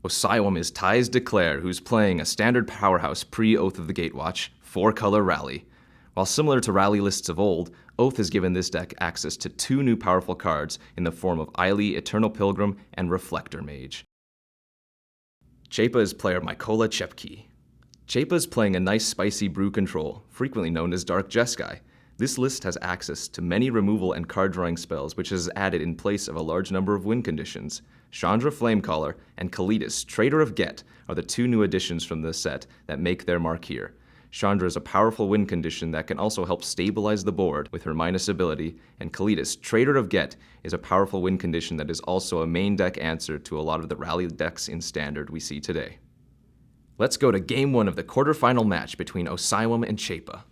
Osiwm is Ties Declare, who's playing a standard powerhouse pre-Oath of the Gatewatch, 4-color Rally. While similar to Rally lists of old, Oath has given this deck access to 2 new powerful cards in the form of Eily, Eternal Pilgrim, and Reflector Mage. Chepa is player Mykola Chepki. Chepa is playing a nice spicy brew control, frequently known as Dark Jeskai. This list has access to many removal and card drawing spells, which is added in place of a large number of win conditions. Chandra Flamecaller and Kalidas, Trader of Get, are the 2 new additions from this set that make their mark here. Chandra is a powerful win condition that can also help stabilize the board with her minus ability, and Kalidas, Trader of Get, is a powerful win condition that is also a main deck answer to a lot of the Rally decks in Standard we see today. Let's go to Game 1 of the quarterfinal match between Osiwm and Chepa.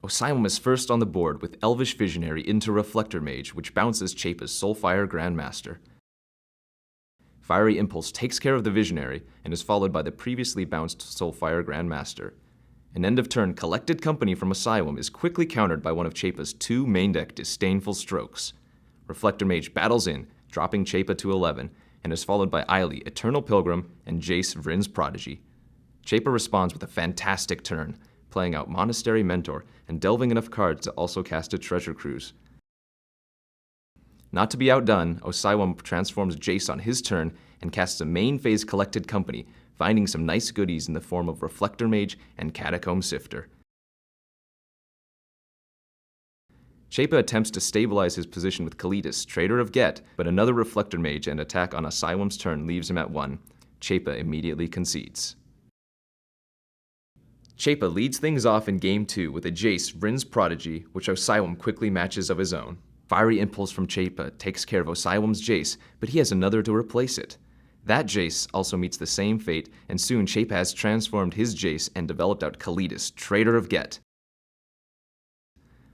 Osiwm is first on the board with Elvish Visionary into Reflector Mage, which bounces Chepa's Soulfire Grandmaster. Fiery Impulse takes care of the Visionary and is followed by the previously bounced Soulfire Grandmaster. An end of turn Collected Company from Osiwm is quickly countered by one of Chepa's 2 main deck Disdainful Strokes. Reflector Mage battles in, dropping Chepa to 11, and is followed by Eily, Eternal Pilgrim, and Jace, Vryn's Prodigy. Chepa responds with a fantastic turn, playing out Monastery Mentor and delving enough cards to also cast a Treasure Cruise. Not to be outdone, Osiwm transforms Jace on his turn and casts a main phase Collected Company, finding some nice goodies in the form of Reflector Mage and Catacomb Sifter. Chepa attempts to stabilize his position with Kalidas, Trader of Get, but another Reflector Mage and attack on Osiwm's turn leaves him at 1. Chepa immediately concedes. Chepa leads things off in Game 2 with a Jace, Vryn's Prodigy, which Osiwm quickly matches of his own. Fiery Impulse from Chepa takes care of Osiwm's Jace, but he has another to replace it. That Jace also meets the same fate, and soon Chepa has transformed his Jace and developed out Kalidas, Trader of Get.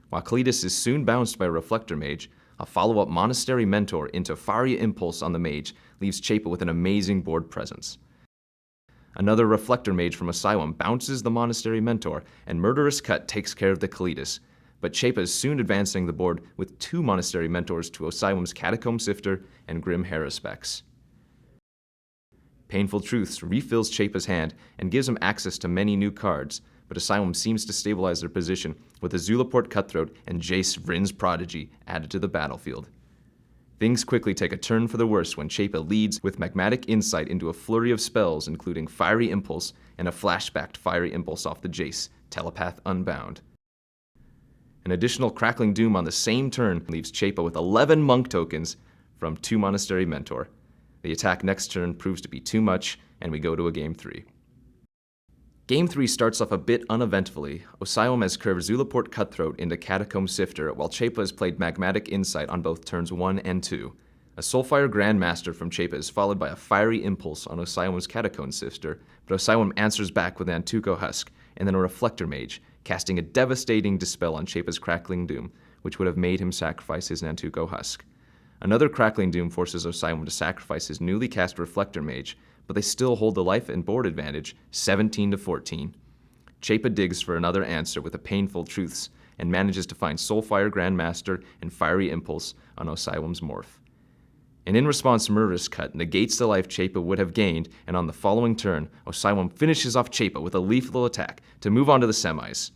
While Kalidas is soon bounced by Reflector Mage, a follow-up Monastery Mentor into Fiery Impulse on the Mage leaves Chepa with an amazing board presence. Another Reflector Mage from Osiwm bounces the Monastery Mentor, and Murderous Cut takes care of the Kalidas. But Chepa is soon advancing the board with 2 Monastery Mentors to Osiwm's Catacomb Sifter and Grim Haruspex. Painful Truths refills Chepa's hand and gives him access to many new cards, but Osiwm seems to stabilize their position with a Zulaport Cutthroat and Jace, Vryn's Prodigy added to the battlefield. Things quickly take a turn for the worse when Chepa leads with Magmatic Insight into a flurry of spells including Fiery Impulse and a flashbacked Fiery Impulse off the Jace, Telepath Unbound. An additional Crackling Doom on the same turn leaves Chepa with 11 Monk tokens from 2 Monastery Mentor. The attack next turn proves to be too much, and we go to a Game 3. Game 3 starts off a bit uneventfully. Osiwm has curved Zulaport Cutthroat into Catacomb Sifter, while Chepa has played Magmatic Insight on both turns 1 and 2. A Soulfire Grandmaster from Chepa is followed by a Fiery Impulse on Osiwm's Catacomb Sifter, but Osiwm answers back with an Antuco Husk, and then a Reflector Mage, casting a devastating Dispel on Chepa's Crackling Doom, which would have made him sacrifice his Nantuko Husk. Another Crackling Doom forces Osiwm to sacrifice his newly cast Reflector Mage, but they still hold the life and board advantage, 17-14. Chepa digs for another answer with a Painful Truths, and manages to find Soulfire Grandmaster and Fiery Impulse on Osiwm's Morph. And in response, Murderous Cut negates the life Chepa would have gained, and on the following turn, Osiwm finishes off Chepa with a lethal attack to move on to the semis.